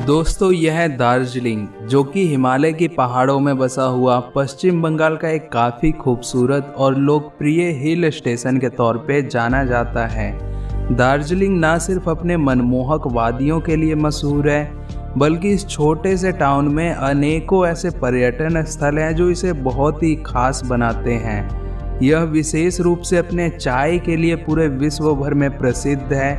दोस्तों, यह है दार्जिलिंग, जो कि हिमालय की पहाड़ों में बसा हुआ पश्चिम बंगाल का एक काफ़ी खूबसूरत और लोकप्रिय हिल स्टेशन के तौर पे जाना जाता है। दार्जिलिंग ना सिर्फ अपने मनमोहक वादियों के लिए मशहूर है, बल्कि इस छोटे से टाउन में अनेकों ऐसे पर्यटन स्थल हैं जो इसे बहुत ही खास बनाते हैं। यह विशेष रूप से अपने चाय के लिए पूरे विश्व भर में प्रसिद्ध है।